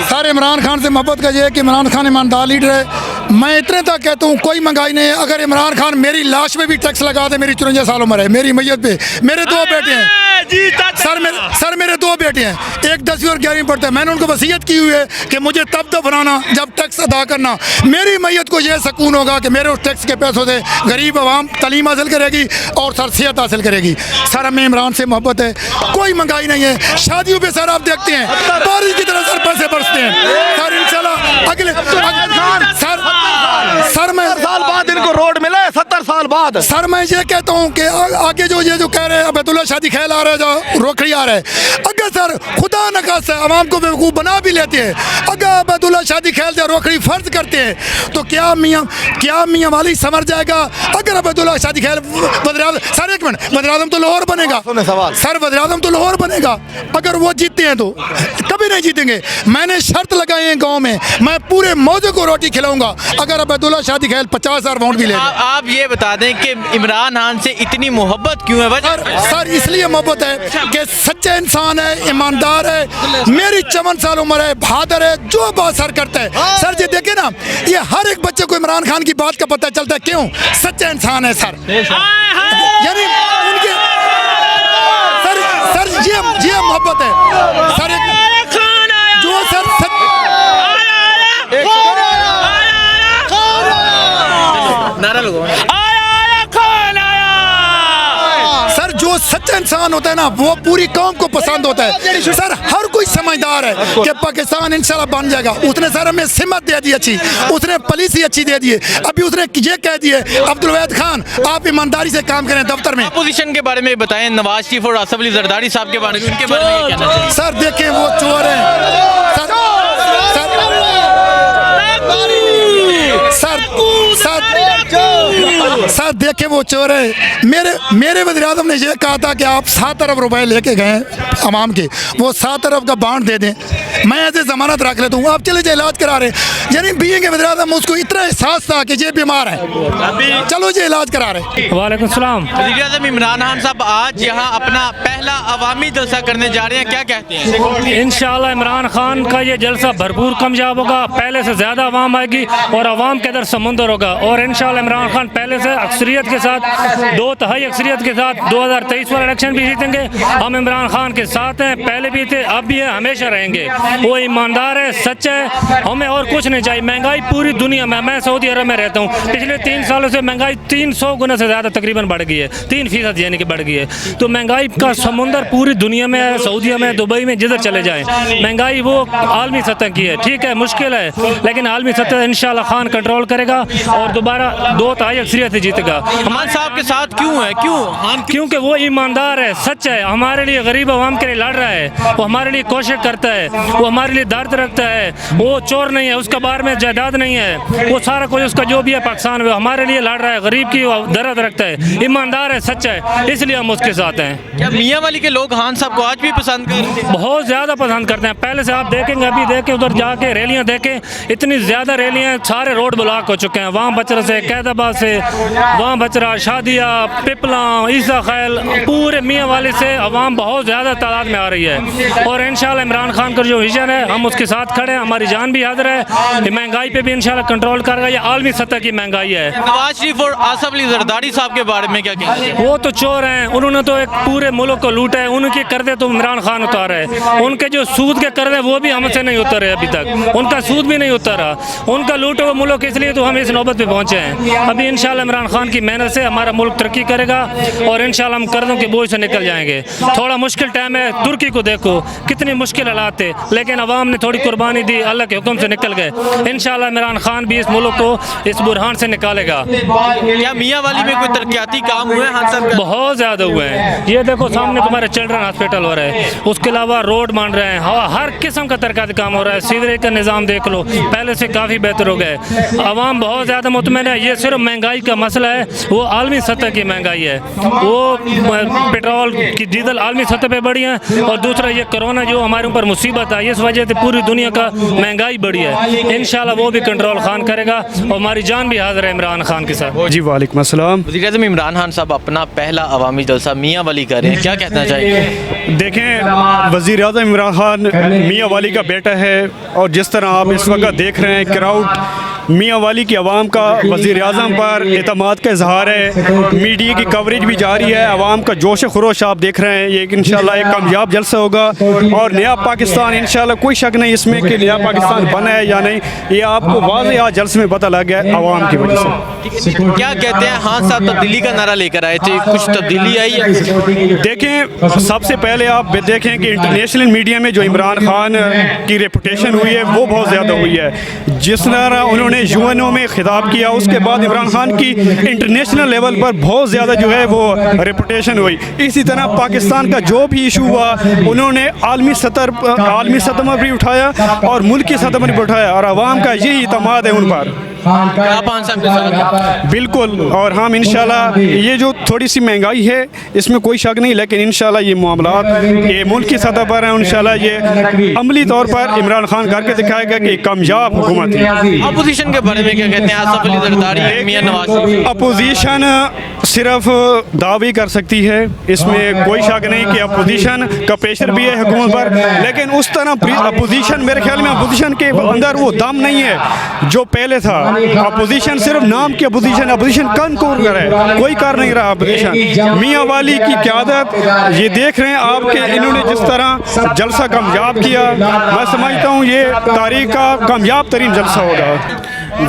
Sir Imran Khan से मोहब्बत का ये है कि इमरान खान ईमानदार लीडर है। मैं इतने तक कहता हूँ कोई महंगाई नहीं है। अगर इमरान खान मेरी लाश में भी टैक्स लगा दे, मेरी 54 साल उम्र है, मेरी मैयत पे मेरे 2 बेटे हैं सर मेरे 2 बेटे हैं, एक 10वीं और 11वीं पढ़ते हैं। मैंने उनको वसीयत की हुई है कि मुझे तब दफनाना जब टैक्स अदा करना। मेरी मैयत को यह सुकून होगा कि मेरे उस टैक्स के पैसों से गरीब आवाम तालीम हासिल करेगी और सर सेहत हासिल करेगी। सर हमें इमरान से मोहब्बत है, कोई महंगाई नहीं है। शादियों पे सर आप देखते हैं बारिश की तरह सर पैसे बरसते हैं। सर इंशाल्लाह अगले सर मैं 70 साल बाद इनको रोड मिला है, 70 साल बाद। सर मैं ये कहता हूँ कि आगे जो कह रहे हैं अबैदुल्ला शादी ख्याल आ रहा है, जो रोकड़ी आ रहा है, अगर सर खुदा न खास्ता आवाम को बेवकूफ़ बना भी लेते हैं, अगर अबैदुल्ला शादी ख्याल से रोकड़ी फर्ज करते हैं तो क्या मियाँ वाली समझ जाएगा? अगर अबैदुल्ला शादी ख्याल सर एक मिनट, वज़ीर-ए-आज़म तो लाहौर बनेगा सर, वज़ीर-ए-आज़म तो लाहौर बनेगा। अगर वो जीतते हैं तो कभी नहीं जीतेंगे। मैंने शर्त लगाई है गाँव में, मैं पूरे मौजे को रोटी खिलाऊंगा अगर अबैदुल्ला शादी ख्याल 50,000 वोट भी ले। आप ये बता दें कि इमरान खान से इतनी मोहब्बत क्यों है? सर इसलिए मोहब्बत है कि सच्चा इंसान है, ईमानदार है, मेरी 54 साल उम्र है, बहादुर है, जो बात सर करता है। सर जी देखे ना, ये हर एक बच्चे को इमरान खान की बात का पता चलता है। क्यों? सच्चा इंसान है सर, यानी उनके सर ये मोहब्बत है सर। जो सर नारा लगो सर, जो सच्चा इंसान होता है ना वो पूरी कौम को पसंद होता है। सर हर कोई समझदार है कि पाकिस्तान इंशाल्लाह बन जाएगा। उसने सर हमें सिमत दे दी अच्छी, उसने पॉलिसी अच्छी दे दी है। अभी उसने ये कह दिए अब्दुल वहाद खान आप ईमानदारी से काम करें दफ्तर में। अपोजिशन के बारे में बताएं, नवाज शरीफ और आसिफ अली जरदारी साहब के बारे में, उनके बारे में क्या कहना चाहिए? सर देखें वो चोर है सर देखे वो चोर है। मेरे वज़ीर-ए-आज़म ने ये कहा था कि आप 7 अरब रुपए लेके गए अवाम के, वो 7 अरब का बांड दे दें, मैं ऐसे ज़मानत रख लेता हूँ, आप चले जाए इलाज करा रहे। यानी बीए के वज़ीर-ए-आज़म उसको इतना एहसास था कि ये बीमार है, चलो ये इलाज करा रहे। वालेकुम सलाम। वज़ीर-ए-आज़म इमरान खान साहब आज यहाँ अपना पहला अवामी जलसा करने जा रहे हैं, क्या कहते हैं? इंशाअल्लाह इमरान खान का ये जलसा भरपूर कामयाब होगा, पहले से ज़्यादा आवाम आएगी और आवाम के अंदर समुंदर होगा। और इंशाअल्लाह इमरान खान पहले से अक्सरियत के साथ 2/3 अक्सरियत के साथ 2023 वाला इलेक्शन भी जीतेंगे। हम इमरान खान के साथ हैं, पहले भी थे, अब भी है, हमेशा रहेंगे। वो ईमानदार है, सच्चा है, हमें और कुछ नहीं चाहिए। महंगाई पूरी दुनिया में, मैं सऊदी अरब में रहता हूँ, पिछले 3 सालों से महंगाई 300 गुना से ज़्यादा तकरीबन बढ़ गई है, 3% यानी कि बढ़ गई है। तो महंगाई का समुंदर पूरी दुनिया में है, सऊदीया में, दुबई में, जिधर चले जाएँ महंगाई वो आलमी सतह की है। ठीक है मुश्किल है, लेकिन आलमी सतह इंशाअल्लाह खान कंट्रोल करेगा और दोबारा 2/3 अक्सरियत से जीतेगा। खान साहब के साथ क्यों है? क्योंकि वो ईमानदार है, सच है, हमारे लिए गरीब आवाम के लिए लड़ रहा है, वो हमारे लिए कोशिश करता है, वो हमारे लिए दर्द रखता है, वो चोर नहीं है, उसका बार में जायदाद नहीं है, वो सारा कुछ उसका जो भी है पाकिस्तान में हमारे लिए लड़ रहा है, गरीब की दर्द रखता है, ईमानदार है, सच है, इसलिए हम उसके साथ हैं। क्या मियाँ वाली के लोग खान साहब को आज भी पसंद करते हैं? बहुत ज़्यादा पसंद करते हैं। पहले से आप देखेंगे, अभी देखें, उधर जाके रैलियाँ देखें, इतनी ज़्यादा रैलियाँ, सारे रोड ब्लॉक हो चुके हैं, वहाँ बचरा से, कैदाबाद से, वहाँ बचरा, शादिया, पिपला, ईसा खैल, पूरे मियाँ वाले से अवाम बहुत ज़्यादा तादाद में आ रही है। और इंशाल्लाह इमरान खान का जो विजन है हम उसके साथ खड़े हैं, हमारी जान भी हाजिर है। महंगाई पे भी इंशाल्लाह कंट्रोल करेगा, ये आलमी सतह की महंगाई है। नवाज शरीफ और आसिफ अली जरदारी साहब के बारे में क्या कहते हैं? वो तो चोर हैं, उन्होंने तो एक पूरे मुल्क को लूटा है, उनके कर्जे तो इमरान खान उतारा है, उनके जो सूद के कर्जे वो भी हमसे नहीं उतरे अभी तक, उनका सूद भी नहीं उतरा, उनका लूटा हुआ मुल्क, इसलिए तो हम इस नौबत पे पहुँचे हैं। अभी इंशाल्लाह इमरान खान की मेहनत से हमारा मुल्क तरक्की करेगा और इंशाल्लाह हम कर्जों के बोझ से निकल जाएंगे। थोड़ा मुश्किल टाइम है, तुर्की को देखो कितनी मुश्किल हालात थे, लेकिन अवाम ने थोड़ी कुर्बानी दी, अल्लाह के हुक्म से निकल गए। इंशाल्लाह इमरान खान भी इस मुल्क को इस बुरहान से निकालेगा। क्या मियाँ वाली में कोई तरक्याती काम हुए हैं? बहुत ज़्यादा हुए हैं, ये देखो सामने तुम्हारे चिल्ड्रन हॉस्पिटल हो रहा है, उसके अलावा रोड मान रहे हैं, हर किस्म का तरक्याती काम हो रहा है, सीवरेज का निज़ाम देख लो, पहले से काफ़ी बेहतर हो गए। अवाम बहुत ज़्यादा मुतमईन है। ये सिर्फ महंगाई का मसला है, वो आलमी सतह की महंगाई है, वो पेट्रोल की डीजल आलमी सतह पे बढ़ी है, और दूसरा ये कोरोना जो हमारे ऊपर मुसीबत आई इस वजह से पूरी दुनिया का महंगाई बढ़ी है। इंशाल्लाह वो भी कंट्रोल खान करेगा और हमारी जान भी हाजिर है इमरान खान के साथ। जी वालेकुम अस्सलाम। वज़ीर-ए-आज़म इमरान खान साहब अपना पहला अवामी जलसा मियाँ वाली कर रहे हैं, क्या कहना चाहिए? देखें, वज़ीर आज़म इमरान खान मियाँ वाली का बेटा है और जिस तरह आप इस वक्त देख रहे हैं क्राउड मियाँ वाली की आवाम का वज़ीर आज़म पर एतमाद का इजहार है, मीडिया की कवरेज भी जारी है, आवाम का जोश खरोश आप देख रहे हैं। ये इंशाल्लाह एक कामयाब जलसा होगा और नया पाकिस्तान इंशाल्लाह, कोई शक नहीं इसमें कि नया पाकिस्तान बना है या नहीं, ये आपको वाज़ेह आज जलसे में पता लग गया है आवाम की वजह से। क्या कहते हैं, खान साहब तब्दीली का नारा लेकर आए थे, कुछ तब्दीली आई है? देखें, सबसे पहले आप देखें कि इंटरनेशनल मीडिया में जो इमरान खान की रेपुटेशन हुई है वो बहुत ज़्यादा हुई है। जिस तरह उन्होंने यूएनओ में खिताब किया, उसके बाद इमरान खान की इंटरनेशनल लेवल पर बहुत ज़्यादा जो है वो रेपुटेशन हुई। इसी तरह पाकिस्तान का जो भी इशू हुआ उन्होंने आलमी सतह पर भी उठाया और मुल्क की सतह पर भी उठाया और आवाम का यही इतमाद है उन पर। आप खान साहब के साथ? बिल्कुल, और हम इंशाल्लाह ये जो थोड़ी सी महंगाई है इसमें कोई शक नहीं, लेकिन इंशाल्लाह ये मामलात ये मुल्क की सतह पर है। इंशाल्लाह ये अमली तौर पर इमरान खान करके दिखाएगा कि कामयाब हुकूमत है। अपोजिशन के बारे में क्या कहते हैं, आसिफ अली जरदारी, मियां नवाज शरीफ? अपोजिशन सिर्फ दावे कर सकती है, इसमें कोई शक नहीं कि अपोजिशन का प्रेशर भी है हुकूमत पर, लेकिन उस तरह अपोजिशन, मेरे ख्याल में अपोजिशन के अंदर वो दम नहीं है जो पहले था। अपोजिशन सिर्फ नाम की अपोजिशन कन को है, कोई कर नहीं रहा अपोजिशन। मियाँ वाली की क़यादत ये देख रहे हैं आपके, इन्होंने जिस तरह जलसा कामयाब किया, मैं समझता हूँ ये तारीख का कामयाब तरीन जलसा होगा।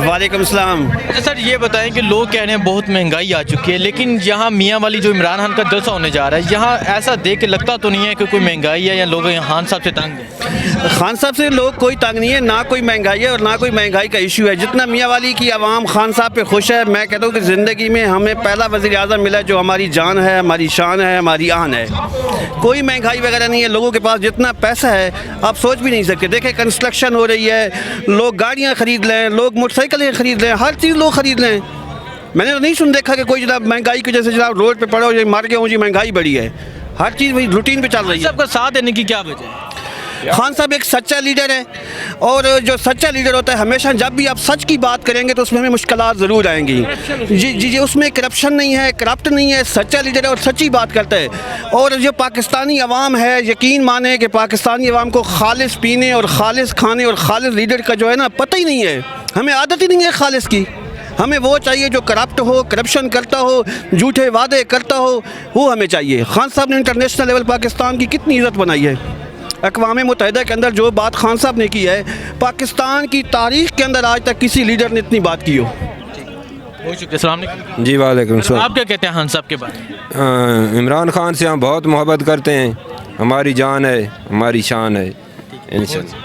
वालेकुम सलाम। अच्छा सर, ये बताएं कि लोग कह रहे हैं बहुत महंगाई आ चुकी है, लेकिन यहाँ मियाँ वाली जो इमरान खान का जलसा होने जा रहा है, यहाँ ऐसा देख के लगता तो नहीं है कि कोई महंगाई है या लोग यहाँ खान साहब से तंग हैं? खान साहब से लोग कोई तंग नहीं है, ना कोई महंगाई है और ना कोई महंगाई का इशू है। जितना मियाँ वाली की आवाम खान साहब पे खुश है, मैं कहता हूँ कि ज़िंदगी में हमें पहला वज़ीर आज़म मिला जो हमारी जान है, हमारी शान है, हमारी आन है। कोई महंगाई वगैरह नहीं है, लोगों के पास जितना पैसा है आप सोच भी नहीं सकते। देखें, कंस्ट्रक्शन हो रही है, लोग गाड़ियाँ ख़रीद लें, लोग मोटरसाइकिलें ख़रीद लें, हर चीज़ लोग ख़रीद लें। मैंने तो नहीं सुन देखा कि कोई जनाब महंगाई की वजह से जनाब रोड पे पड़ो, ये मार गया हूँ जी महंगाई बढ़ी है। हर चीज़ वही रूटीन पे चल रही है। सबका साथ देने की क्या वजह है? खान साहब एक सच्चा लीडर है और जो सच्चा लीडर होता है हमेशा जब भी आप सच की बात करेंगे तो उसमें हमें मुश्किलात ज़रूर आएंगी। जी, उसमें करप्शन नहीं है, करप्ट नहीं है, सच्चा लीडर है और सच्ची बात करता है। और जो पाकिस्तानी अवाम है, यकीन माने कि पाकिस्तानी अवाम को खालिस पीने और खालिस खाने और खालिस लीडर का जो है ना पता ही नहीं है। हमें आदत ही नहीं है खालिस की। हमें वो चाहिए जो करप्ट हो, करप्शन करता हो, झूठे वादे करता हो, वो हमें चाहिए। खान साहब ने इंटरनेशनल लेवल पाकिस्तान की कितनी इज़्ज़त बनाई है। अक़वाम मुत्तहिदा के अंदर जो बात खान साहब ने की है, पाकिस्तान की तारीख़ के अंदर आज तक किसी लीडर ने इतनी बात की हो। बहुत शुक्रिया। अस्सलाम वालेकुम। जी वालेकुम सलाम। आप क्या कहते हैं खान साहब के बारे में? इमरान खान से हम बहुत मोहब्बत करते हैं, हमारी जान है, हमारी शान है इंशाल्लाह।